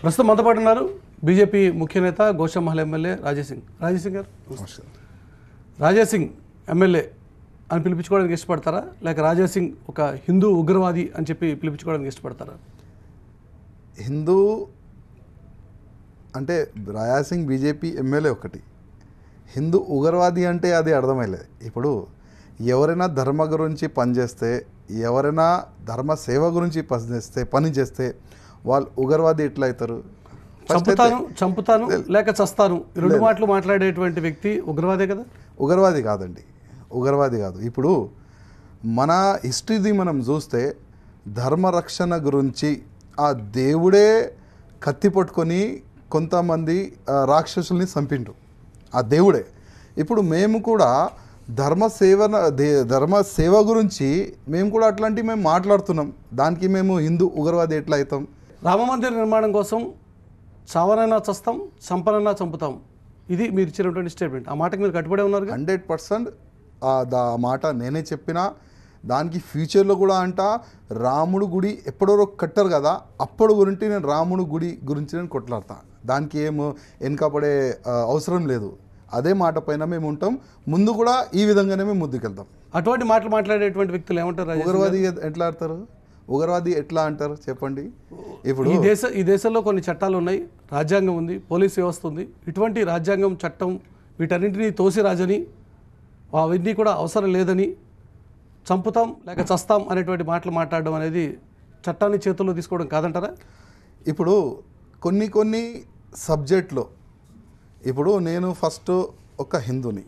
ప్రస్తుతం మనతో పాటు ఉన్నారు బీజేపీ ముఖ్య నేత గోషామహల్ ఎమ్మెల్యే రాజేష్ సింగ్. రాజేష్ సింగ్ గారు, రాజేష్ సింగ్ ఎమ్మెల్యే అని పిలిపించుకోవడానికి ఇష్టపడతారా, లేక రాజేష్ సింగ్ ఒక హిందూ ఉగ్రవాది అని చెప్పి పిలిపించుకోవడానికి ఇష్టపడతారా? హిందూ అంటే రాజేష్ సింగ్ బీజేపీ ఎమ్మెల్యే ఒకటి, హిందూ ఉగ్రవాది అంటే అది అర్థమైలేదు. ఇప్పుడు ఎవరైనా ధర్మ గురించి పనిచేస్తే, ఎవరైనా ధర్మ సేవ గురించి పనిచేస్తే వాళ్ళు ఉగ్రవాది ఎట్లా అవుతారు? చంపుతాను లేక చస్తాను, రెండు మాటలు మాట్లాడేటువంటి వ్యక్తి ఉగ్రవాదే కదా? ఉగ్రవాది కాదండి, ఉగ్రవాది కాదు. ఇప్పుడు మన హిస్టరీది మనం చూస్తే ధర్మరక్షణ గురించి ఆ దేవుడే కత్తి పట్టుకొని కొంతమంది రాక్షసుల్ని చంపిండ్రు, ఆ దేవుడే. ఇప్పుడు మేము కూడా ధర్మ సేవ గురించి మేము కూడా అట్లాంటివి మేము మాట్లాడుతున్నాం. దానికి మేము హిందూ ఉగ్రవాది ఎట్లా అవుతాం? రామమందిర నిర్మాణం కోసం చావనైనా చస్తాం, చంపనైనా చంపుతాం, ఇది మీరు ఇచ్చినటువంటి స్టేట్మెంట్. ఆ మాటకి మీరు కట్టుబడే ఉన్నారు. 100% ఆ మాట నేనే చెప్పినా. దానికి ఫ్యూచర్లో కూడా రాముడు గుడి ఎప్పుడో కట్టారు కదా, అప్పుడు గురించి నేను రాముడు గుడి గురించి నేను కొట్లాడతా. దానికి ఏమో వెనకపడే అవసరం లేదు. అదే మాట పైన మేము ఉంటాం. ముందు కూడా ఈ విధంగానే మేము ముందుకెళ్తాం. అటువంటి మాటలు మాట్లాడేటువంటి వ్యక్తులు ఏమంటారు? ఉగ్రవాది ఎట్లా ఆడతారు? ఉగ్రవాది ఎట్లా అంటారు చెప్పండి. ఇప్పుడు ఈ దేశంలో కొన్ని చట్టాలు ఉన్నాయి, రాజ్యాంగం ఉంది, పోలీస్ వ్యవస్థ ఉంది. ఇటువంటి రాజ్యాంగం, చట్టం వీటన్నింటినీ తోసిరాజని, అవన్నీ కూడా అవసరం లేదని, చంపుతాం లేక చస్తాం అనేటువంటి మాటలు మాట్లాడడం అనేది చట్టాన్ని చేతుల్లో తీసుకోవడం కాదంటారా? ఇప్పుడు కొన్ని సబ్జెక్ట్లో ఇప్పుడు నేను ఫస్ట్ ఒక హిందూని,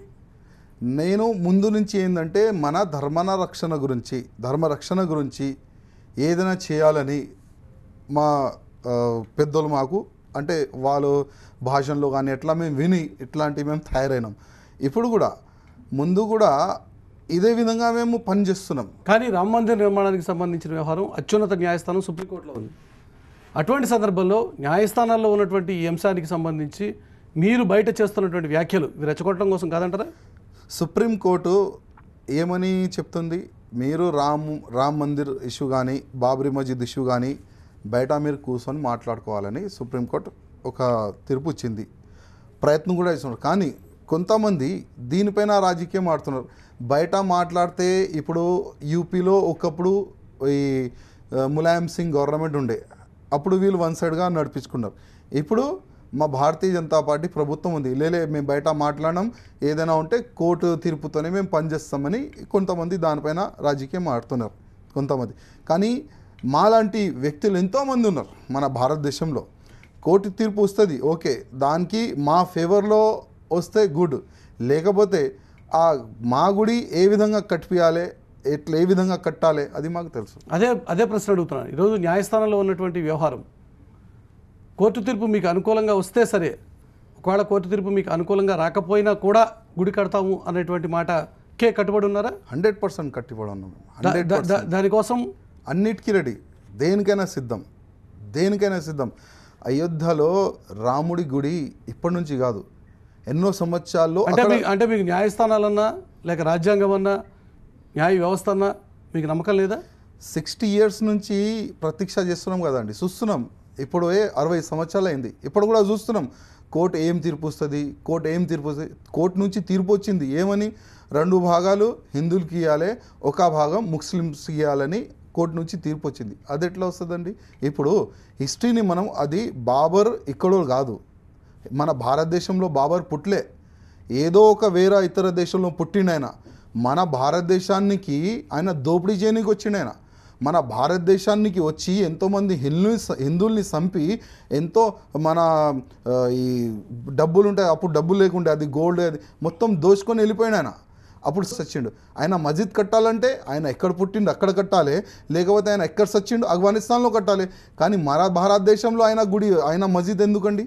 నేను ముందు నుంచి ఏంటంటే మన ధర్మరక్షణ గురించి ఏదైనా చేయాలని మా పెద్దలు మాకు అంటే వాళ్ళు భాషల్లో కానీ ఎట్లా మేము విని ఇట్లాంటివి మేము తయారైనాం. ఇప్పుడు కూడా ముందు కూడా ఇదే విధంగా మేము పనిచేస్తున్నాం. కానీ రామ మందిర నిర్మాణానికి సంబంధించిన వ్యవహారం అత్యున్నత న్యాయస్థానం సుప్రీంకోర్టులో ఉంది. అటువంటి సందర్భంలో న్యాయస్థానాల్లో ఉన్నటువంటి ఈ అంశానికి సంబంధించి మీరు బయట చేస్తున్నటువంటి వ్యాఖ్యలు ఇవి రెచ్చగొట్టడం కోసం కాదంటారా? సుప్రీంకోర్టు ఏమని చెప్తుంది? మీరు రామ్ మందిర్ ఇష్యూ కానీ బాబ్రీ మస్జిద్ ఇష్యూ కానీ బయట మీరు కూర్చొని మాట్లాడుకోవాలని సుప్రీంకోర్టు ఒక తీర్పు ఇచ్చింది, ప్రయత్నం కూడా ఇస్తున్నారు. కానీ కొంతమంది దీనిపైన రాజకీయం ఆడుతున్నారు. బయట మాట్లాడితే ఇప్పుడు యూపీలో ఒకప్పుడు ఈ ములాయం సింగ్ గవర్నమెంట్ ఉండే, అప్పుడు వీళ్ళు వన్ సైడ్గా నడిపించుకున్నారు. ఇప్పుడు మా భారతీయ జనతా పార్టీ ప్రభుత్వం ఉంది, మేము బయట మాట్లాడడం, ఏదైనా ఉంటే కోర్టు తీర్పుతోనే మేము పనిచేస్తామని కొంతమంది దానిపైన రాజకీయం ఆడుతున్నారు కొంతమంది. కానీ మాలాంటి వ్యక్తులు ఎంతోమంది ఉన్నారు మన భారతదేశంలో. కోర్టు తీర్పు వస్తుంది, ఓకే, దానికి మా ఫేవర్లో వస్తే గుడ్, లేకపోతే ఆ మా గుడి ఏ విధంగా కట్టియాలి, ఏ విధంగా కట్టాలి అది మాకు తెలుసు. అదే ప్రశ్న అడుగుతున్నాను. ఈరోజు న్యాయస్థానంలో ఉన్నటువంటి వ్యవహారం కోర్టు తీర్పు మీకు అనుకూలంగా వస్తే సరే, ఒకవేళ కోర్టు తీర్పు మీకు అనుకూలంగా రాకపోయినా కూడా గుడి కడతాము అనేటువంటి మాటకే కట్టుబడి ఉన్నారా? 100% కట్టుబడి ఉన్నాం. దానికోసం అన్నిటికీ రెడీ, దేనికైనా సిద్ధం. అయోధ్యలో రాముడి గుడి ఇప్పటి నుంచి కాదు, ఎన్నో సంవత్సరాల్లో. అంటే మీకు న్యాయస్థానాలన్నా లేక రాజ్యాంగం అన్నా న్యాయ వ్యవస్థ అన్నా మీకు నమ్మకం లేదా? 60 years నుంచి ప్రతీక్ష చేస్తున్నాం కదండి, చూస్తున్నాం. ఇప్పుడు 60 సంవత్సరాలు అయింది, ఇప్పుడు కూడా చూస్తున్నాం కోర్టు ఏం తీర్పు వస్తుంది. కోర్టు నుంచి తీర్పు వచ్చింది ఏమని, 2 భాగాలు హిందువులకి ఇవ్వాలి, ఒక భాగం ముస్లిమ్స్కి ఇవ్వాలని కోర్టు నుంచి తీర్పు వచ్చింది. అది ఎట్లా వస్తుందండి? ఇప్పుడు హిస్టరీని మనం, అది బాబర్ ఇక్కడో కాదు, మన భారతదేశంలో బాబర్ పుట్లే, ఏదో ఒక వేరే ఇతర దేశంలో పుట్టిండు. మన భారతదేశానికి ఆయన దోపిడీ చేయడానికి వచ్చిండు. ఆయన మన భారతదేశానికి వచ్చి ఎంతోమంది హిందువుల్ని చంపి, ఎంతో మన ఈ డబ్బులు ఉంటాయి, అప్పుడు డబ్బులు లేకుండే, అది గోల్డ్ అది మొత్తం దోచుకొని వెళ్ళిపోయాడు ఆయన. అప్పుడు సచ్చిండు. ఆయన మస్జిద్ కట్టాలంటే ఆయన ఎక్కడ పుట్టిండు అక్కడ కట్టాలి, లేకపోతే ఆయన ఎక్కడ సచ్చిండు ఆఫ్ఘనిస్తాన్లో కట్టాలి. కానీ మన భారతదేశంలో ఆయన మస్జిద్ ఎందుకండి?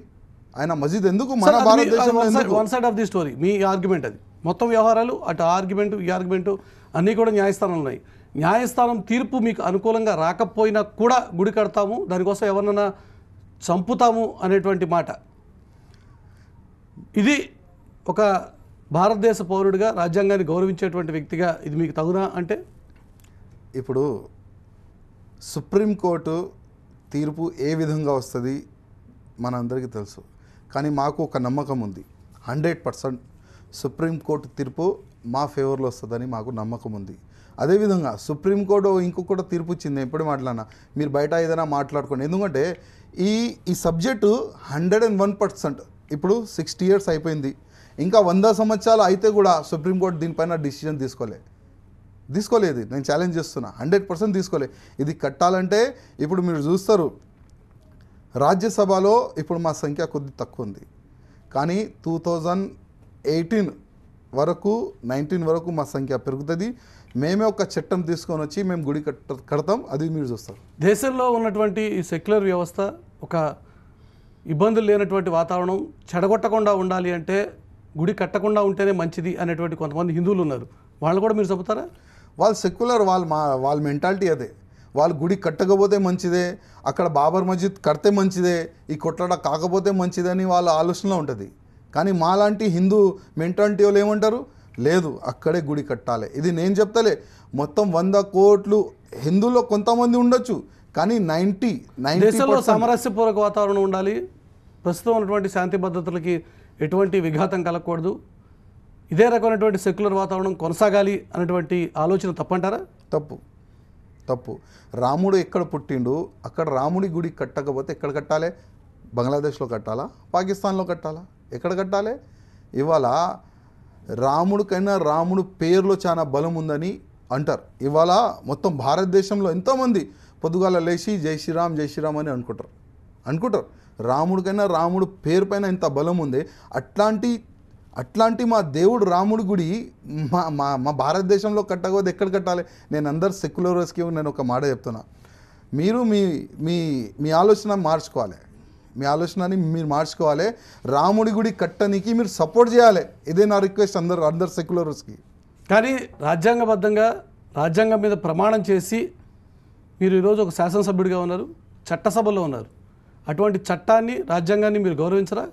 ఆయన మస్జిద్ ఎందుకు మన భారతదేశంలో? One side of the story me argument. అది మొత్తం వ్యవహారాలు అటు ఆర్గ్యుమెంట్ ఈ ఆర్గ్యుమెంట్ అన్నీ కూడా న్యాయస్థానంలో ఉన్నాయి. న్యాయస్థానం తీర్పు మీకు అనుకూలంగా రాకపోయినా కూడా గుడి కడతాము, దానికోసం ఎవరినైనా చంపుతాము అనేటువంటి మాట, ఇది ఒక భారతదేశ పౌరుడిగా రాజ్యాంగాన్ని గౌరవించేటువంటి వ్యక్తిగా ఇది మీకు తగునా? అంటే ఇప్పుడు సుప్రీంకోర్టు తీర్పు ఏ విధంగా వస్తుంది మనందరికీ తెలుసు. కానీ మాకు ఒక నమ్మకం ఉంది, 100% సుప్రీంకోర్టు తీర్పు మా ఫేవర్లో వస్తుందని మాకు నమ్మకం ఉంది. అదేవిధంగా సుప్రీంకోర్టు ఇంకొకటి తీర్పు ఇచ్చింది. నేను ఎప్పుడు మాట్లాడినా, మీరు బయట ఏదైనా మాట్లాడుకోండి. ఎందుకంటే ఈ సబ్జెక్టు 101%, ఇప్పుడు 60 years అయిపోయింది, ఇంకా 100 సంవత్సరాలు అయితే కూడా సుప్రీంకోర్టు దీనిపైన డిసిజన్ తీసుకోలేదు. నేను ఛాలెంజ్ చేస్తున్నా, 100% తీసుకోలేదు. ఇది కట్టాలంటే ఇప్పుడు మీరు చూస్తారు, రాజ్యసభలో ఇప్పుడు మా సంఖ్య కొద్ది తక్కువ ఉంది, కానీ 2018 వరకు 19 వరకు మా సంఖ్య పెరుగుతుంది. మేమే ఒక చట్టం తీసుకొని వచ్చి మేము గుడి కడతాం, అది మీరు చూస్తారు. దేశంలో ఉన్నటువంటి ఈ సెక్యులర్ వ్యవస్థ ఒక ఇబ్బందులు లేనటువంటి వాతావరణం చెడగొట్టకుండా ఉండాలి అంటే గుడి కట్టకుండా ఉంటేనే మంచిది అనేటువంటి కొంతమంది హిందువులు ఉన్నారు. వాళ్ళు కూడా మీరు చెబుతారా? వాళ్ళు సెక్యులర్, వాళ్ళ మెంటాలిటీ అదే. వాళ్ళు గుడి కట్టకపోతే మంచిదే, అక్కడ బాబర్ మస్జిద్ కడితే మంచిదే, ఈ కొట్లాట కాకపోతే మంచిదని వాళ్ళ ఆలోచనలో ఉంటుంది. కానీ మాలాంటి హిందూ మెంటాలిటీ వాళ్ళు ఏమంటారు, లేదు అక్కడే గుడి కట్టాలి. ఇది నేను చెప్తలే, మొత్తం 100 కోట్లు హిందువుల్లో కొంతమంది ఉండొచ్చు, కానీ 90% దేశంలో సామరస్యపూర్వక వాతావరణం ఉండాలి, ప్రస్తుతం ఉన్నటువంటి శాంతి భద్రతలకి ఎటువంటి విఘాతం కలగకూడదు, ఇదే రకమైనటువంటి సెక్యులర్ వాతావరణం కొనసాగాలి అనేటువంటి ఆలోచన తప్పంటారా? తప్పు. రాముడు ఎక్కడ పుట్టిండు, అక్కడ రాముడి గుడి కట్టకపోతే ఎక్కడ కట్టాలి? బంగ్లాదేశ్లో కట్టాలా, పాకిస్తాన్లో కట్టాలా, ఎక్కడ కట్టాలి? ఇవాళ రాముడికైనా రాముడు పేరులో చాలా బలం ఉందని అంటారు. ఇవాళ మొత్తం భారతదేశంలో ఎంతోమంది పొద్దుగాల లేచి జై శ్రీరామ్ అని అనుకుంటారు. రాముడికైనా రాముడు పేరు పైన ఎంత బలం ఉంది. అట్లాంటి మా దేవుడు రాముడి గుడి మా భారతదేశంలో కట్టకపోతే ఎక్కడ కట్టాలి? నేను అందరు సెక్యులర్స్కి నేను ఒక మాట చెప్తున్నా, మీరు మీ ఆలోచన మార్చుకోవాలి, మీ ఆలోచనని మీరు మార్చుకోవాలి. రాముడి గుడి కట్టనికి మీరు సపోర్ట్ చేయాలి. ఇదే నా రిక్వెస్ట్ అందరు సెక్యులర్స్కి. కానీ రాజ్యాంగబద్ధంగా రాజ్యాంగం మీద ప్రమాణం చేసి మీరు ఈరోజు ఒక శాసనసభ్యుడిగా ఉన్నారు, చట్టసభలో ఉన్నారు. అటువంటి చట్టాన్ని రాజ్యాంగాన్ని మీరు గౌరవించరా?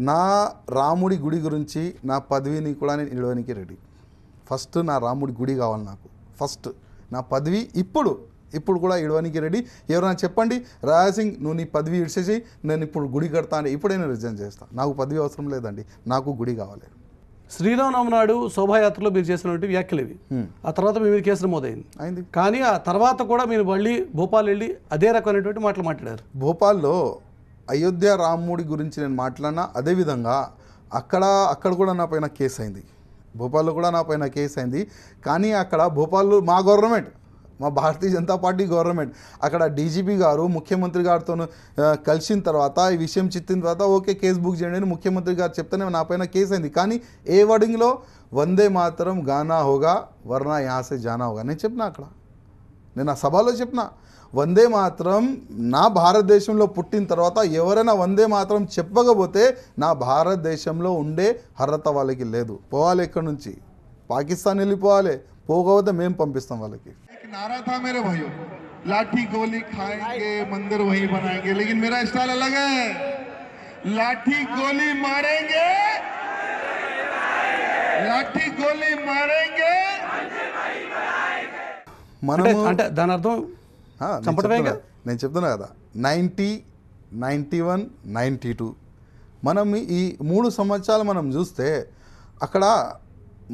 నా రాముడి గుడి గురించి నా పదవిని కూడా నేను ఇవ్వడానికి రెడీ. ఫస్ట్ నా రాముడి గుడి కావాలి నాకు. ఫస్ట్ నా పదవి ఇప్పుడు కూడా ఇవ్వడానికి రెడీ. ఎవరైనా చెప్పండి, రాజాసింగ్ నువ్వు నీ పదవి ఇడిచేసి నేను ఇప్పుడు గుడి కడతా అంటే ఇప్పుడైనా రిజైన్ చేస్తాను. నాకు పదవి అవసరం లేదండి, నాకు గుడి కావాలి. శ్రీరామనవమి నాడు శోభాయాత్రలో మీరు చేసినటువంటి వ్యాఖ్యలు ఇవి. ఆ తర్వాత మీ మీద కేసు నమోదైంది. కానీ ఆ తర్వాత కూడా మీరు మళ్ళీ భోపాల్ వెళ్ళి అదే రకమైనటువంటి మాటలు మాట్లాడారు. భోపాల్లో అయోధ్య రాముడి గురించి నేను మాట్లాడినా, అదేవిధంగా అక్కడ కూడా నా పైన కేసు అయింది. భోపాల్లో కూడా నా పైన కేసు అయింది. కానీ అక్కడ భోపాల్లో మా గవర్నమెంట్, మా భారతీయ జనతా పార్టీ గవర్నమెంట్, అక్కడ డీజీపీ గారు ముఖ్యమంత్రి గారితో కలిసిన తర్వాత ఈ విషయం చిత్తిన తర్వాత ఓకే కేసు బుక్ చేయండి అని ముఖ్యమంత్రి గారు చెప్తేనే నా పైన కేసు అయింది. కానీ ఏ వర్డింగ్లో వందే మాతరం గానా హోగా వర్నా యాసే జానా హోగా నేను చెప్పిన. అక్కడ నేను ఆ సభలో చెప్పిన, వందే మాతరం నా భారతదేశంలో పుట్టిన తర్వాత ఎవరైనా వందే మాతరం చెప్పకపోతే నా భారతదేశంలో ఉండే అర్హత వాళ్ళకి లేదు. పోవాలి, ఎక్కడి నుంచి పాకిస్తాన్ వెళ్ళిపోవాలి, పోకపోతే మేము పంపిస్తాం వాళ్ళకి. नारा था मेरे भाइयों, लाठी गोली खाएंगे मंदिर वहीं बनाएंगे, लेकिन मेरा स्टाइल अलग है, लाठी गोली मारेंगे, लाठी गोली मारेंगे. అంటే దాని అర్థం నేను చెప్తున్నా కదా, 90, 91, 92 మనం ఈ 3 సంవత్సరాలు మనం చూస్తే అక్కడ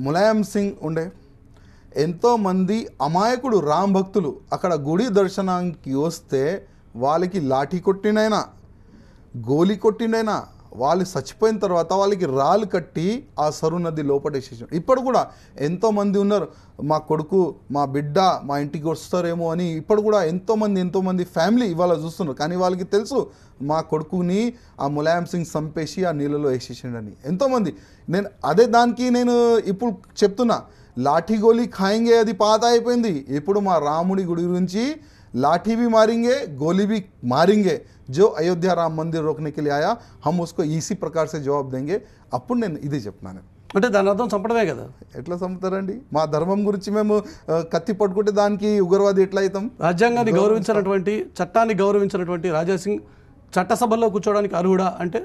ములాయం సింగ్ ఉండే, ఎంతోమంది అమాయకుడు రామ్ భక్తులు అక్కడ గుడి దర్శనానికి వస్తే వాళ్ళకి లాఠీ కొట్టినైనా గోలి కొట్టినైనా వాళ్ళు చచ్చిపోయిన తర్వాత వాళ్ళకి రాళ్ళు కట్టి ఆ సరు నది లోపటేసేసారు. ఇప్పుడు కూడా ఎంతోమంది ఉన్నారు, మా కొడుకు మా బిడ్డ మా ఇంటికి వస్తారేమో అని ఇప్పుడు కూడా ఎంతోమంది ఫ్యామిలీ ఇవాళ చూస్తున్నారు. కానీ వాళ్ళకి తెలుసు మా కొడుకుని ఆ ములాయం సింగ్ చంపేసి ఆ నీళ్ళలో వేసేసిండని ఎంతోమంది. దానికి నేను ఇప్పుడు చెప్తున్నా, లాఠీ గోలీ ఖాయింగే అది పాత అయిపోయింది. ఇప్పుడు మా రాముడి గుడి గురించి लाठी भी मारेंगे, गोली भी मारेंगे. जो अयोध्या राम मंदिर रोकने के लिए आया हम उसको इसी प्रकार से जवाब देंगे. అప్పుడు నేను ఇదే చెప్తున్నాను. అంటే దాని అర్థం చంపడమే కదా. ఎట్లా చంపుతారండి? మా ధర్మం గురించి మేము కత్తి పట్టుకుంటే దానికి ఉగ్రవాది ఎట్లా అవుతాం? రాజ్యాంగాన్ని గౌరవించినటువంటి, చట్టాన్ని గౌరవించినటువంటి రాజాసింగ్ చట్టసభల్లో కూర్చోవడానికి అర్హుడా అంటే?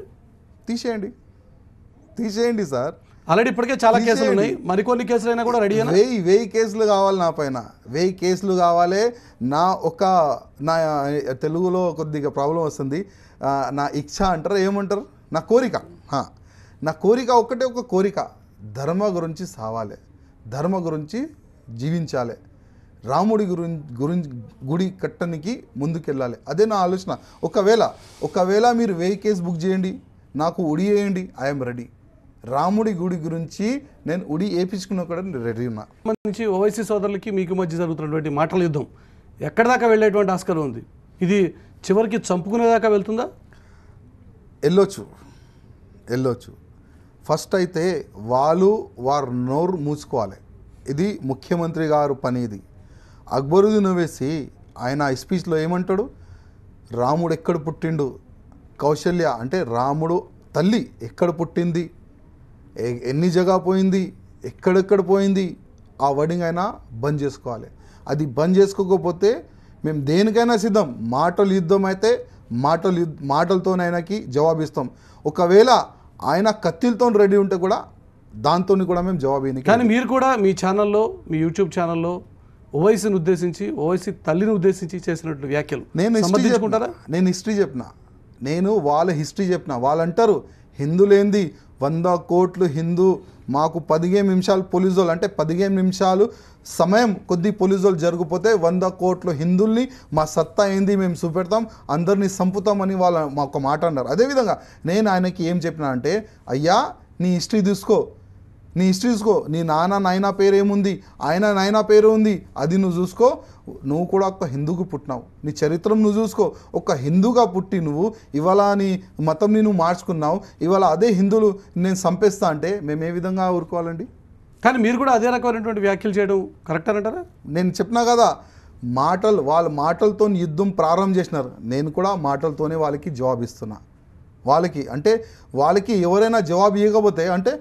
తీసేయండి సార్. ఆల్రెడీ ఇప్పటికే చాలా కేసులు ఉన్నాయి, మరికొన్ని కేసులు అయినా కూడా రెడీ అయినా 1000 కేసులు కావాలి నా పైన, 1000 కేసులు కావాలి. నా తెలుగులో కొద్దిగా ప్రాబ్లం వస్తుంది, నా ఇచ్ఛ అంటారు, ఏమంటారు, నా కోరిక. నా కోరిక ఒక్కటే ఒక కోరిక, ధర్మ గురించి సావాలి, ధర్మ గురించి జీవించాలి, రాముడి గురించి గుడి కట్టనికి ముందుకెళ్ళాలి. అదే నా ఆలోచన. ఒకవేళ మీరు 1000 కేసు బుక్ చేయండి, నాకు ఉడి వేయండి, ఐఎమ్ రెడీ. రాముడి గుడి గురించి నేను ఉడి వేయించుకున్న కూడా రెడీ ఉన్నా. సంబంధించి ఓవైసీ సోదరులకి మీకు మధ్య జరుగుతున్నటువంటి మాటల యుద్ధం ఎక్కడి దాకా వెళ్ళేటువంటి ఆస్కారం ఉంది? ఇది చివరికి చంపుకునేదాకా వెళ్తుందా? వెళ్ళొచ్చు. ఫస్ట్ అయితే వారు నోరు మూసుకోవాలి. ఇది ముఖ్యమంత్రి గారు పని. ఇది అక్బరుద్దీన్ ఓవైసీ ఆయన స్పీచ్లో ఏమంటాడు, రాముడు ఎక్కడ పుట్టిండు, కౌశల్య అంటే రాముడు తల్లి ఎక్కడ పుట్టింది, ఎన్ని జగా పోయింది, ఎక్కడెక్కడ పోయింది, ఆ వర్డింగ్ అయినా బంద్ చేసుకోవాలి. అది బంద్ చేసుకోకపోతే మేము దేనికైనా సిద్ధం. మాటలు యుద్ధం అయితే మాటలతోనైనాకి జవాబిస్తాం. ఒకవేళ ఆయన కత్తిలతో రెడీ ఉంటే కూడా దాంతో కూడా మేము జవాబు ఇవ్వని. కానీ మీరు కూడా మీ ఛానల్లో, మీ యూట్యూబ్ ఛానల్లో ఓవైసీని ఉద్దేశించి, ఓవైసీ తల్లిని ఉద్దేశించి చేసినట్లు వ్యాఖ్యలు నేను హిస్టరీ చెప్పిన, నేను వాళ్ళ హిస్టరీ చెప్పిన. వాళ్ళు అంటారు హిందులేంది 100 కోట్లు హిందూ, మాకు 15 నిమిషాలు పోలీసు వాళ్ళు, అంటే 15 నిమిషాలు సమయం కొద్ది పోలీసు వాళ్ళు జరిగిపోతే 100 కోట్లు హిందుల్ని మా సత్తా ఏంది మేము చూపెడతాం, అందరినీ చంపుతామని వాళ్ళు మాకు మాట అన్నారు. అదేవిధంగా నేను ఆయనకి ఏం చెప్పినా అంటే, అయ్యా నీ హిస్టరీ చూసుకో, నీ నాయన పేరు ఏముంది, ఆయన నాయన పేరు ఉంది, అది నువ్వు చూసుకో. నువ్వు కూడా ఒక హిందూకు పుట్టినావు, నీ చరిత్రం నువ్వు చూసుకో. ఒక హిందూగా పుట్టి నువ్వు ఇవాళ నీ మతంని నువ్వు మార్చుకున్నావు, ఇవాళ అదే హిందువులు నేను చంపేస్తా అంటే మేము ఏ విధంగా ఊరుకోవాలండి? కానీ మీరు కూడా అదే రకమైనటువంటి వ్యాఖ్యలు చేయడం కరెక్ట్ అంటారా? నేను చెప్పినా కదా, వాళ్ళ మాటలతో యుద్ధం ప్రారంభం చేసినారు, నేను కూడా మాటలతోనే వాళ్ళకి జవాబు ఇస్తున్నా. వాళ్ళకి ఎవరైనా జవాబు ఇవ్వకపోతే, అంటే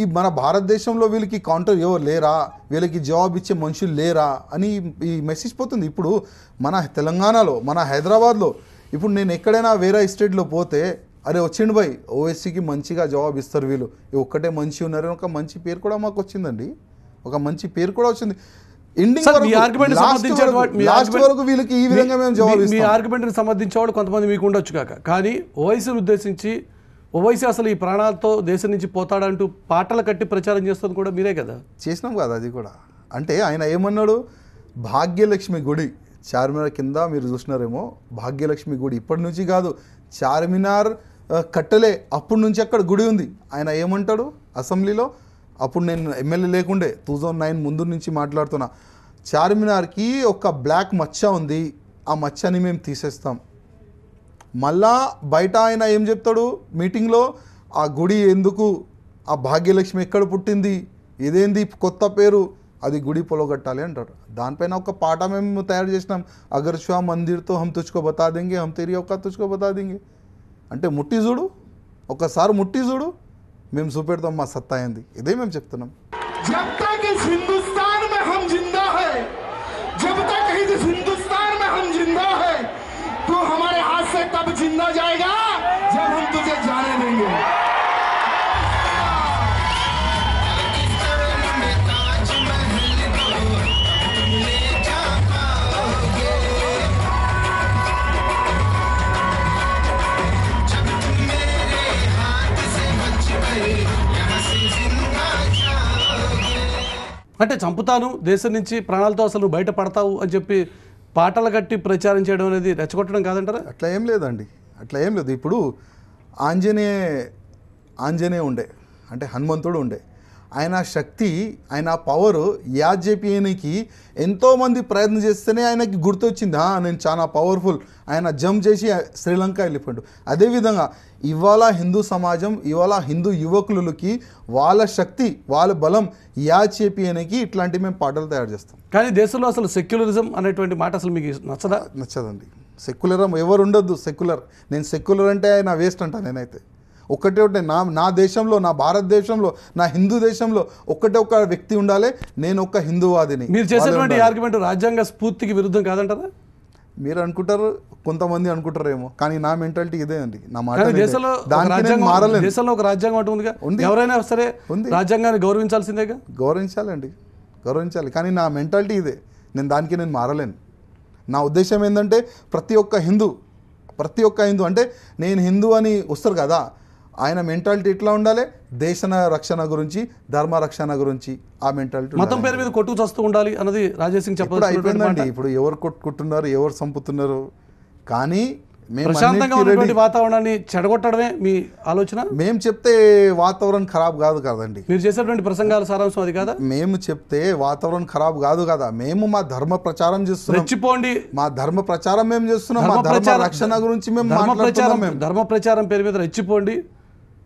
ఈ మన భారతదేశంలో వీళ్ళకి కౌంటర్ ఎవరు లేరా, వీళ్ళకి జవాబు ఇచ్చే మనుషులు లేరా అని ఈ మెసేజ్ పోతుంది. ఇప్పుడు మన తెలంగాణలో, మన హైదరాబాద్లో, ఇప్పుడు నేను ఎక్కడైనా వేరే స్టేట్లో పోతే, అరే వచ్చిండు భాయ్ ఓవైసీకి మంచిగా జవాబు ఇస్తారు వీళ్ళు, ఒక్కటే మంచి ఉన్నారు, ఒక మంచి పేరు కూడా మాకు వచ్చిందండి, ఒక మంచి పేరు కూడా వచ్చింది. వీళ్ళకి ఈ విధంగా మేము జవాబు ఇస్తాం. మీ ఆర్గ్యుమెంట్ని సమర్థించే వాళ్ళు కొంతమంది మీకు ఉండొచ్చు కాక, కానీ ఓవైసీని ఉద్దేశించి ఓవైసీ అసలు ఈ ప్రాణాలతో దేశం నుంచి పోతాడంటూ పాటలు కట్టి ప్రచారం చేస్తుంది కూడా మీరే కదా. చేసినాం కదా అది కూడా. అంటే ఆయన ఏమన్నాడు, భాగ్యలక్ష్మి గుడి చార్మినార్ కింద మీరు చూసినారేమో, భాగ్యలక్ష్మి గుడి ఇప్పటి నుంచి కాదు, చార్మినార్ కట్టలే అప్పటి నుంచి అక్కడ గుడి ఉంది. ఆయన ఏమంటాడు అసెంబ్లీలో, అప్పుడు నేను ఎమ్మెల్యే లేకుండే 2009 ముందు నుంచి మాట్లాడుతున్నా, చార్మినార్కి ఒక బ్లాక్ మచ్చ ఉంది, ఆ మచ్చని మేము తీసేస్తాం. మళ్ళా బయట ఆయన ఏం చెప్తాడు మీటింగ్లో, ఆ గుడి ఎందుకు, ఆ భాగ్యలక్ష్మి ఎక్కడ పుట్టింది, ఇదేంది కొత్త పేరు, అది గుడి పొలగొట్టాలి అంటాడు. దానిపైన ఒక పాట మేము తయారు చేసినాం, అగర్ షా మందిర్తో హమ్ తుజ్కో బతా దేంగే, హమ్ తేరీ ఔకాత్ తుజ్కో బతా దేంగే. అంటే ముట్టి చూడు, ఒకసారి ముట్టి చూడు, మేము చూపెడతాం మా సత్తా ఏంది. ఇదే మేము చెప్తున్నాం. जब तक इस हिंदुस्तान में हम जिंदा है, जब तक इस हिंदुस्तान में हम जिंदा है, तू हमारे हाथ से तब जिंदा जाएगा जब हम तुझे जाने देंगे. అంటే చంపుతాను దేశం నుంచి, ప్రాణాలతో అసలు బయట పడతావు అని చెప్పి పాటలు కట్టి ప్రచారం చేయడం అనేది రెచ్చగొట్టడం కాదంటారా? అట్లా ఏం లేదండి, అట్లా ఏం లేదు. ఇప్పుడు ఆంజనేయ ఉండే, అంటే హనుమంతుడు ఉండే, ఆయన శక్తి, ఆయన పవర్ యాద్ చేపియడానికి ఎంతోమంది ప్రయత్నం చేస్తేనే ఆయనకి గుర్తొచ్చింది, నేను చాలా పవర్ఫుల్, ఆయన జంప్ చేసి శ్రీలంక వెళ్ళిపోయాడు. అదేవిధంగా ఇవాళ హిందూ సమాజం, ఇవాళ హిందూ యువకులకి వాళ్ళ శక్తి, వాళ్ళ బలం యాద్ చేపియడానికి ఇట్లాంటి మేము పాటలు తయారు చేస్తాం. కానీ దేశంలో అసలు సెక్యులరిజం అనేటువంటి మాట అసలు మీకు నచ్చదా? నచ్చదండి. సెక్యులరం ఎవరు ఉండొద్దు. నేను సెక్యులర్ అంటే నా వేస్ట్ అంట. నేనైతే ఒకటే నా దేశంలో, నా భారతదేశంలో, నా హిందూ దేశంలో ఒకటే ఒక వ్యక్తి ఉండాలి, నేను ఒక హిందూవాదిని. మీరు చేసేటువంటి ఆర్గ్యుమెంట్ రాజ్యాంగ స్ఫూర్తికి విరుద్ధం కాదంటారా? మీరు అనుకుంటారు కొంతమంది అనుకుంటారేమో, కానీ నా మెంటాలిటీ ఇదే అండి. నా మాట కానీ దేశంలో ఒక దానికి నేను రాజ్యాంగం మారలేను. దేశంలో ఒక రాజ్యాంగం ఉంటుందిగా, ఉంది. ఎవరైనా సరే ఉంది. రాజ్యాంగాన్ని గౌరవించాల్సిందేగా. గౌరవించాలండి, గౌరవించాలి. కానీ నా మెంటాలిటీ ఇదే, దానికి నేను మారలేను. నా ఉద్దేశం ఏంటంటే ప్రతి ఒక్క హిందూ అంటే నేను హిందూ అని వస్తారు కదా, ఆయన మెంటాలిటీ ఎట్లా ఉండాలి, దేశ రక్షణ గురించి, ధర్మ రక్షణ గురించి ఆ మెంటాలిటీ. మతం పేరు మీద కొట్టుకు చస్తూ ఉండాలి అన్నది రాజేష్ సింగ్ ఇప్పుడు అయిపోయిందండి. ఇప్పుడు ఎవరు కొట్టుకుంటున్నారు, ఎవరు చంపుతున్నారు, కానీ ప్రశాంతంగా ఉన్నటువంటి వాతావరణాన్ని చెడగొట్టడమే మీ ఆలోచన. మేము చెప్తే వాతావరణం ఖరాబ్ కాదు కదండి. మీరు చేసేటువంటి ప్రసంగాల సారాంశం అది కాదా? మేము చెప్తే వాతావరణం ఖరాబ్ కాదు కదా. మేము మా ధర్మ ప్రచారం చేస్తున్నాం. రెచ్చిపోండి, మా ధర్మ ప్రచారం మేము చేస్తున్నాం. మా ధర్మ రక్షణ గురించి మేము మాట్లాడుతున్నాం. ధర్మ ప్రచారం పేరు మీద రెచ్చిపోండి,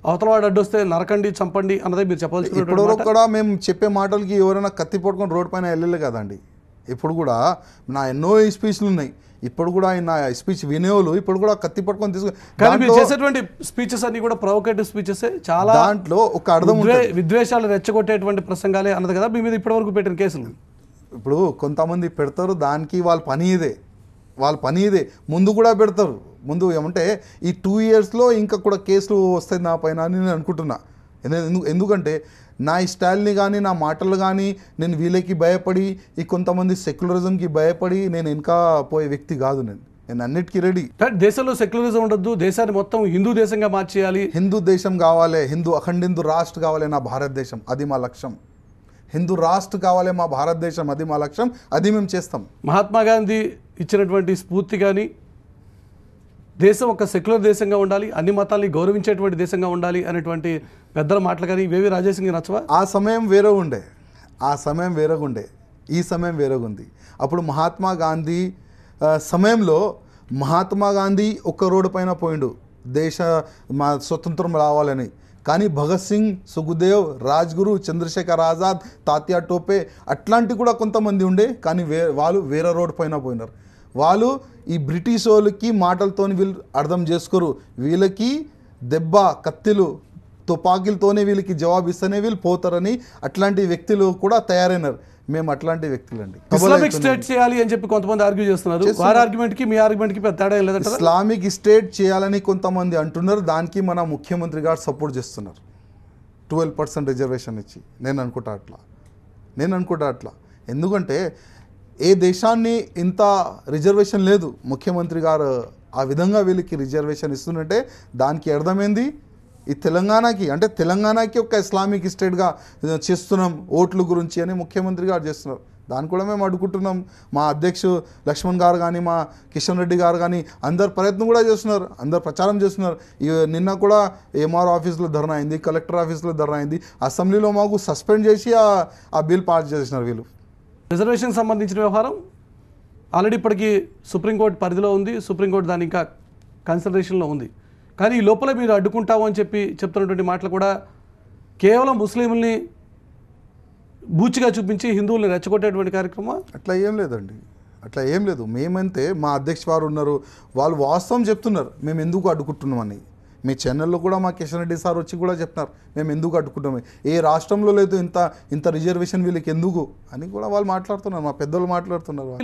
అవతలవాడు అడ్డొస్తే నరకండి, చంపండి అన్నదే మీరు చెప్పాల్సిన. ఇప్పటివరకు కూడా మేము చెప్పే మాటలకి ఎవరైనా కత్తి పట్టుకొని రోడ్ పైన వెళ్ళలే కదండి. ఇప్పుడు కూడా నా ఎన్నో స్పీచ్లు ఉన్నాయి. ఇప్పుడు కూడా నా స్పీచ్ వినేవాళ్ళు ఇప్పుడు కూడా కత్తి పట్టుకొని తీసుకుని చేసేటువంటి స్పీచెస్ అన్ని కూడా ప్రొవోకేటివ్ స్పీచెస్, చాలా దాంట్లో ఒక అర్థం విద్వేషాలు రెచ్చగొట్టేటువంటి ప్రసంగాలే అన్నది కదా మీ మీద ఇప్పటివరకు పెట్టిన కేసులు. ఇప్పుడు కొంతమంది పెడతారు, దానికి వాళ్ళ పని ఇదే. ముందు కూడా పెడతారు. ముందు ఏమంటే ఈ 2 yearsలో ఇంకా కూడా కేసులు వస్తాయి నా పైన అని నేను అనుకుంటున్నా. ఎందుకంటే నా స్టైల్ని కానీ, నా మాటలు కానీ, నేను వీళ్ళకి భయపడి, ఈ కొంతమంది సెక్యులరిజంకి భయపడి నేను ఇంకా పోయే వ్యక్తి కాదు. నేను అన్నిటికీ రెడీ. దేశంలో సెక్యులరిజం ఉండొద్దు, దేశాన్ని మొత్తం హిందూ దేశంగా మార్చేయాలి, హిందూ దేశం కావాలి, అఖండ హిందూ రాష్ట్ర కావాలి నా భారతదేశం, అది మా లక్ష్యం. హిందూ రాష్ట్ర కావాలి మా భారతదేశం, అది మా లక్ష్యం, అది మేము చేస్తాం. మహాత్మా గాంధీ ఇచ్చినటువంటి స్ఫూర్తి కానీ, దేశం ఒక సెక్యులర్ దేశంగా ఉండాలి, అన్ని మతాల్ని గౌరవించేటువంటి దేశంగా ఉండాలి అనేటువంటి పెద్దల మాటలు కానీ ఇవేవి రాజేష్ సింగ్ నచ్చవా? ఆ సమయం వేరే ఉండే, ఈ సమయం వేరేగా ఉంది. అప్పుడు మహాత్మా గాంధీ సమయంలో మహాత్మా గాంధీ ఒక్క రోడ్డు పైన పోయిండు మా స్వతంత్రం రావాలని. కానీ భగత్ సింగ్, సుఖదేవ్, రాజ్గురు, చంద్రశేఖర్ ఆజాద్, తాత్యా టోపే అట్లాంటి కూడా కొంతమంది ఉండే, కానీ వాళ్ళు వేరే రోడ్డు పైన పోయినారు. వాళ్ళు ఈ బ్రిటిష్ వాళ్ళకి మాటలతో వీళ్ళు అర్థం చేసుకోరు. వీళ్ళకి దెబ్బ, కత్తిలు, తుపాకీలతోనే వీళ్ళకి జవాబు ఇస్తేనే వీళ్ళు పోతారని అట్లాంటి వ్యక్తులు కూడా తయారైనారు. మేము అట్లాంటి వ్యక్తులండి. ఇస్లామిక్ స్టేట్ చేయాలి అని చెప్పి కొంతమంది ఆర్గ్యూ చేస్తున్నారు. వారి ఆర్గ్యుమెంట్కి మీ ఆర్గ్యుమెంట్కి పెద్ద తేడా లేదంట. ఇస్లామిక్ స్టేట్ చేయాలని కొంతమంది అంటున్నారు, దానికి మన ముఖ్యమంత్రి గారు సపోర్ట్ చేస్తున్నారు. 12% రిజర్వేషన్ ఇచ్చి నేను అనుకుంటా అట్లా. ఎందుకంటే ఏ దేశాన్ని ఇంత రిజర్వేషన్ లేదు. ముఖ్యమంత్రి గారు ఆ విధంగా వీళ్ళకి రిజర్వేషన్ ఇస్తుందంటే దానికి అర్థమైంది ఈ తెలంగాణకి ఒక ఇస్లామిక్ స్టేట్గా చేస్తున్నాం ఓట్ల గురించి అని ముఖ్యమంత్రి గారు చేస్తున్నారు. దాన్ని కూడా మేము అడుగుతున్నాం. మా అధ్యక్షుడు లక్ష్మణ్ గారు కానీ, మా కిషన్ రెడ్డి గారు కానీ అందరు ప్రయత్నం కూడా చేస్తున్నారు, అందరు ప్రచారం చేస్తున్నారు. నిన్న కూడా ఎంఆర్ ఆఫీస్లో ధర్నా అయింది, కలెక్టర్ ఆఫీస్లో ధర్నా అయింది. అసెంబ్లీలో మాకు సస్పెండ్ చేసి ఆ బిల్ పాస్ చేసినారు వీళ్ళు. రిజర్వేషన్ సంబంధించిన వ్యవహారం ఆల్రెడీ ఇప్పటికీ సుప్రీంకోర్టు పరిధిలో ఉంది. సుప్రీంకోర్టు దాని ఇంకా కన్సిడరేషన్లో ఉంది. కానీ ఈ లోపల మీరు అడ్డుకుంటాము అని చెప్తున్నటువంటి మాటలు కూడా కేవలం ముస్లింల్ని బూచిగా చూపించి హిందువుల్ని రెచ్చగొట్టేటువంటి కార్యక్రమం. అట్లా ఏం లేదు. మేమంతే మా అధ్యక్ష వారు ఉన్నారు, వాళ్ళు వాస్తవం చెప్తున్నారు మేము ఎందుకు అడ్డుకుంటున్నామని. మీ ఛానల్లో కూడా మా కిషన్ రెడ్డి సార్ వచ్చి కూడా చెప్తున్నారు మేము ఎందుకు అడ్డుకుంటాము, ఏ రాష్ట్రంలో లేదు ఇంత రిజర్వేషన్ వీళ్ళకి ఎందుకు అని కూడా వాళ్ళు మాట్లాడుతున్నారు, మా పెద్దలు మాట్లాడుతున్నారు.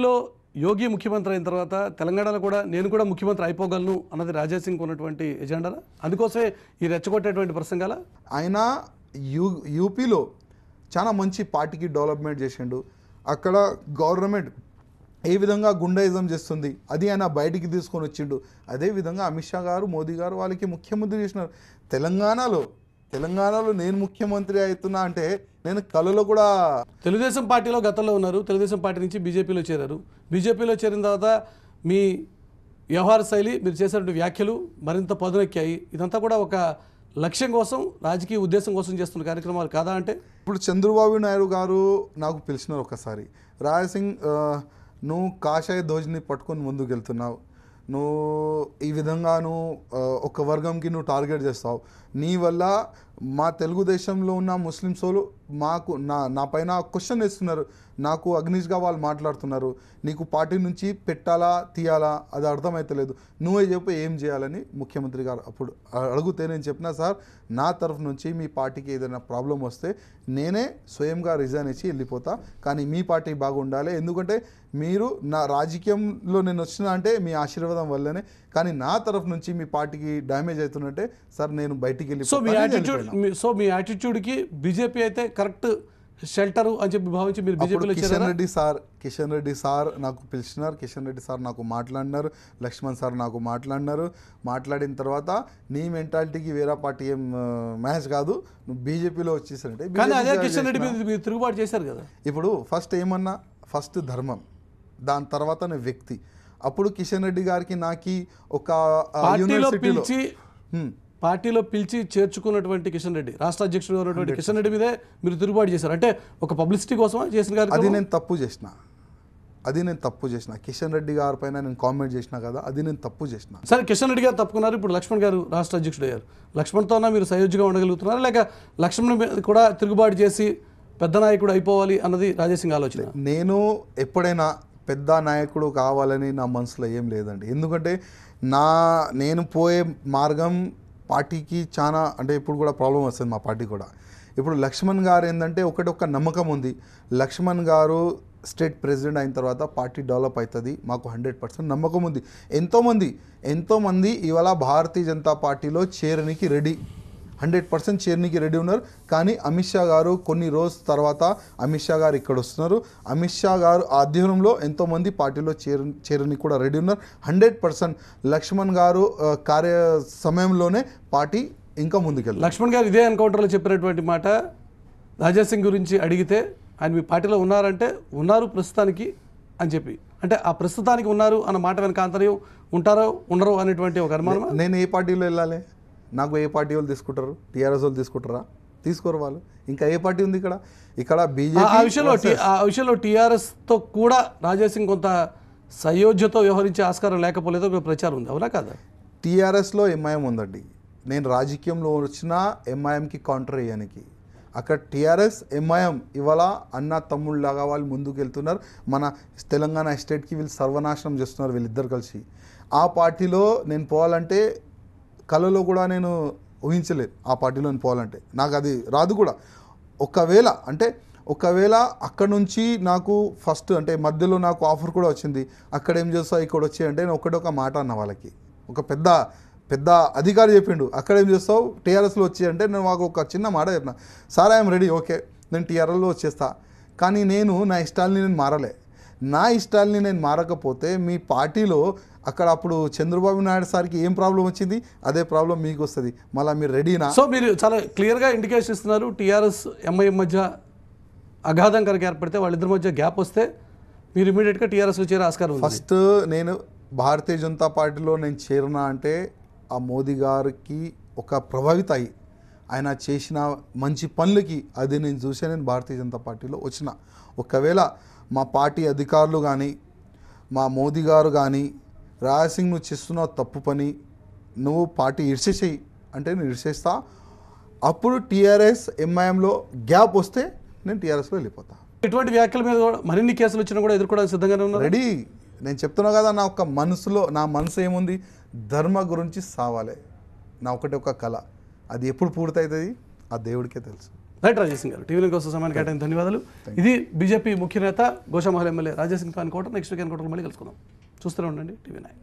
యోగి ముఖ్యమంత్రి అయిన తర్వాత తెలంగాణలో కూడా నేను కూడా ముఖ్యమంత్రి అయిపోగలను అన్నది రాజేష్ సింగ్ ఉన్నటువంటి ఎజెండా. అందుకోసమే ఈ రెచ్చగొట్టేటువంటి ప్రసంగాల. ఆయన యూపీలో చాలా మంచి పార్టీకి డెవలప్మెంట్ చేసిండు. అక్కడ గవర్నమెంట్ ఏ విధంగా గుండాయిజం చేస్తుంది అది ఆయన బయటికి తీసుకొని వచ్చిండు. అదేవిధంగా అమిత్ షా గారు, మోదీ గారు వాళ్ళకి ముఖ్యమంత్రి చేసినారు. తెలంగాణలో నేను ముఖ్యమంత్రి అవుతున్నా అంటే నేను కళలో కూడా. తెలుగుదేశం పార్టీలో గతంలో ఉన్నారు, తెలుగుదేశం పార్టీ నుంచి బీజేపీలో చేరారు. బీజేపీలో చేరిన తర్వాత మీ వ్యవహార శైలి, మీరు చేసినటువంటి వ్యాఖ్యలు మరింత పదునెక్కాయి. ఇదంతా కూడా ఒక లక్ష్యం కోసం, రాజకీయ ఉద్దేశం కోసం చేస్తున్న కార్యక్రమాలు కాదా అంటే? ఇప్పుడు చంద్రబాబు నాయుడు గారు నాకు పిలిచినారు ఒకసారి, రాజసింగ్ నువ్వు కాషాయ ధ్వజని పట్టుకొని ముందుకు వెళ్తున్నావు, నువ్వు ఈ విధంగా ఒక వర్గంకి నువ్వు టార్గెట్ చేస్తావు, నీ వల్ల మా తెలుగుదేశంలో ఉన్న ముస్లిమ్స్ వాళ్ళు మాకు నా పైన క్వశ్చన్ వేస్తున్నారు. నాకు అగ్నిష్గా వాళ్ళు మాట్లాడుతున్నారు. నీకు పార్టీ నుంచి పెట్టాలా తీయాలా అది అర్థమవుతలేదు, నువ్వే చెప్పు ఏం చేయాలని ముఖ్యమంత్రి గారు అప్పుడు అడిగితే నేను చెప్పిన, సార్ నా తరఫు నుంచి మీ పార్టీకి ఏదైనా ప్రాబ్లం వస్తే నేనే స్వయంగా రిజైన్ ఇచ్చి వెళ్ళిపోతా, కానీ మీ పార్టీ బాగుండాలి. ఎందుకంటే మీరు నా రాజకీయంలో నేను వచ్చిన అంటే మీ ఆశీర్వాదం వల్లనే, కానీ నా తరఫు నుంచి మీ పార్టీకి డ్యామేజ్ అవుతున్నట్టే సార్ నేను బయటికి వెళ్ళి. సో మీ యాటిట్యూడ్కి బీజేపీ అయితే కరెక్ట్ షెల్టర్ అని చెప్పి భావించి మీరు బీజేపీలో కిషన్ రెడ్డి సార్ నాకు పిలిచినారు, కిషన్ రెడ్డి సార్ నాకు మాట్లాడినారు, లక్ష్మణ్ సార్ నాకు మాట్లాడిన తర్వాత నీ మెంటాలిటీకి వేరే పార్టీ ఏం మ్యాచ్ కాదు, నువ్వు బీజేపీలో వచ్చేసారంటే. కానీ అదే కిషన్ రెడ్డి మీరు తిరుగుబాటు చేశారు కదా. ఇప్పుడు ఫస్ట్ ధర్మం, దాని తర్వాత వ్యక్తి. అప్పుడు కిషన్ రెడ్డి గారికి నాకు ఒక పార్టీలో పిలిచి చేర్చుకున్నటువంటి కిషన్ రెడ్డి, రాష్ట్ర అధ్యక్షుడు ఉన్నటువంటి కిషన్ రెడ్డి మీదే మీరు తిరుగుబాటు చేశారు అంటే ఒక పబ్లిసిటీ కోసం చేసిన గారు. అది నేను తప్పు చేసిన కిషన్ రెడ్డి గారి పైన నేను కామెంట్ చేసిన కదా, అది నేను తప్పు చేసిన. సరే, కిషన్ రెడ్డి గారు తప్పుకున్నారు, ఇప్పుడు లక్ష్మణ్ గారు రాష్ట్ర అధ్యక్షుడు అయ్యారు. లక్ష్మణ్తో మీరు సయోధ్యగా ఉండగలుగుతున్నారు, లేక లక్ష్మణ్ కూడా తిరుగుబాటు చేసి పెద్ద నాయకుడు అయిపోవాలి అన్నది రాజేసింగ్ ఆలోచన? నేను ఎప్పుడైనా పెద్ద నాయకుడు కావాలని నా మనసులో ఏం లేదండి. ఎందుకంటే నేను పోయే మార్గం పార్టీకి చాలా అంటే ఇప్పుడు కూడా ప్రాబ్లం వస్తుంది మా పార్టీ కూడా. ఇప్పుడు లక్ష్మణ్ గారు ఏంటంటే ఒక నమ్మకం ఉంది, లక్ష్మణ్ గారు స్టేట్ ప్రెసిడెంట్ అయిన తర్వాత పార్టీ డెవలప్ అవుతుంది, మాకు 100% నమ్మకం ఉంది. ఎంతోమంది ఇవాళ భారతీయ జనతా పార్టీలో చేరనికి రెడీ, 100% చేరనికి రెడీ ఉన్నారు. కానీ అమిత్ షా గారు కొన్ని రోజుల తర్వాత అమిత్ షా గారు ఇక్కడ వస్తున్నారు, అమిత్ షా గారు ఆధ్వర్యంలో ఎంతోమంది పార్టీలో చేరనికి కూడా రెడీ ఉన్నారు. 100% లక్ష్మణ్ గారు కార్య సమయంలోనే పార్టీ ఇంకా ముందుకెళ్ళారు. లక్ష్మణ్ గారు ఇదే ఎన్కౌంటర్లో చెప్పినటువంటి మాట, రాజాసింగ్ గురించి అడిగితే ఆయన మీ పార్టీలో ఉన్నారంటే ఉన్నారు ప్రస్తుతానికి అని చెప్పి, అంటే ఆ ప్రస్తుతానికి ఉన్నారు అన్న మాట వెనక ఆంతర్యం ఉంటారో ఉండరో అనేటువంటి ఒక అనుమానం. నేను ఏ పార్టీలో వెళ్ళాలి? నాకు ఏ పార్టీ వాళ్ళు తీసుకుంటారు? టీఆర్ఎస్ వాళ్ళు తీసుకుంటారా? తీసుకోరు వాళ్ళు. ఇంకా ఏ పార్టీ ఉంది ఇక్కడ బీజేపీ. ఆ విషయంలో టీఆర్ఎస్తో కూడా రాజాసింగ్ కొంత సయోధ్యతో వ్యవహరించే ఆస్కారం లేకపోలేదో ఒక ప్రచారం ఉంది, అవునా కాదా? టీఆర్ఎస్లో ఎంఐఎం ఉందండి. నేను రాజకీయంలో వచ్చిన ఎంఐఎంకి కౌంటర్ వేయడానికి, అక్కడ టీఆర్ఎస్ ఎంఐఎం ఇవాళ అన్న తమ్ముళ్ళలాగా వాళ్ళు ముందుకు వెళ్తున్నారు. మన తెలంగాణ స్టేట్కి వీళ్ళు సర్వనాశనం చేస్తున్నారు వీళ్ళిద్దరు కలిసి. ఆ పార్టీలో నేను పోవాలంటే కళలో కూడా నేను ఊహించలేదు, ఆ పార్టీలో పోవాలంటే నాకు అది రాదు కూడా. ఒకవేళ అక్కడ నుంచి నాకు ఫస్ట్ అంటే మధ్యలో నాకు ఆఫర్ కూడా వచ్చింది, అక్కడ ఏం చేస్తావు ఇక్కడ వచ్చి అంటే నేను ఒక మాట అన్న వాళ్ళకి, ఒక పెద్ద అధికారి చెప్పిండు అక్కడ ఏం చేస్తావు టీఆర్ఎస్లో వచ్చి అంటే నేను మాకు ఒక చిన్న మాట చెప్పిన, సార్ ఐఎమ్ రెడీ, ఓకే నేను టీఆర్ఎస్లో వచ్చేస్తా, కానీ నేను నా ఇష్టాలని నేను మారలే. నా ఇష్టాలని నేను మారకపోతే మీ పార్టీలో అక్కడ అప్పుడు చంద్రబాబు నాయుడు సార్కి ఏం ప్రాబ్లం వచ్చింది, అదే ప్రాబ్లం మీకు వస్తుంది. మళ్ళీ మీరు రెడీనా? సో మీరు చాలా క్లియర్గా ఇండికేషన్ ఇస్తున్నారు, టీఆర్ఎస్ ఎంఐఎం మధ్య అగాధం కనుక ఏర్పడితే వాళ్ళిద్దరి మధ్య గ్యాప్ వస్తే మీరు ఇమీడియట్గా టీఆర్ఎస్లో చేరే ఆస్కారం ఉంది. ఫస్ట్ నేను భారతీయ జనతా పార్టీలో నేను చేరినా అంటే ఆ మోదీ గారికి ఒక ప్రభావిత అయ్యి ఆయన చేసిన మంచి పనులకి అది నేను చూసే నేను భారతీయ జనతా పార్టీలో వచ్చిన. ఒకవేళ మా పార్టీ అధికారులు కానీ మా మోదీ గారు కానీ రాజసింగ్ నువ్వు చేస్తున్నావు తప్పు పని, నువ్వు పార్టీ ఇడిసేసేయి అంటే నేను ఇడిసేస్తా. అప్పుడు టీఆర్ఎస్ ఎంఐఎంలో గ్యాప్ వస్తే నేను టీఆర్ఎస్లో వెళ్ళిపోతా. ఇటువంటి వ్యాఖ్యల మీద మరిన్ని కేసులు వచ్చినా కూడా ఎదుర్కోవడానికి సిద్ధంగానే ఉన్నారు. రెడీ. నేను చెప్తున్నా కదా, నా మనసు ఏముంది, ధర్మ గురించి సావాలి. నా ఒక కళ, అది ఎప్పుడు పూర్తవుతుంది ఆ దేవుడికే తెలుసు. రైట్ రాజేసింగ్ గారు, టీవీ కోసం సమయాన్ని కేటాయిన ధన్యవాదాలు. ఇది బీజేపీ ముఖ్య నేత గోషామహల్ ఎమ్మెల్యే రాజేసింగ్తో అనుకోవటం. నెక్స్ట్ వీక్ అనుకోవటం మళ్ళీ కలుసుకుందాం. చూస్తూనే ఉండండి టీవీ9.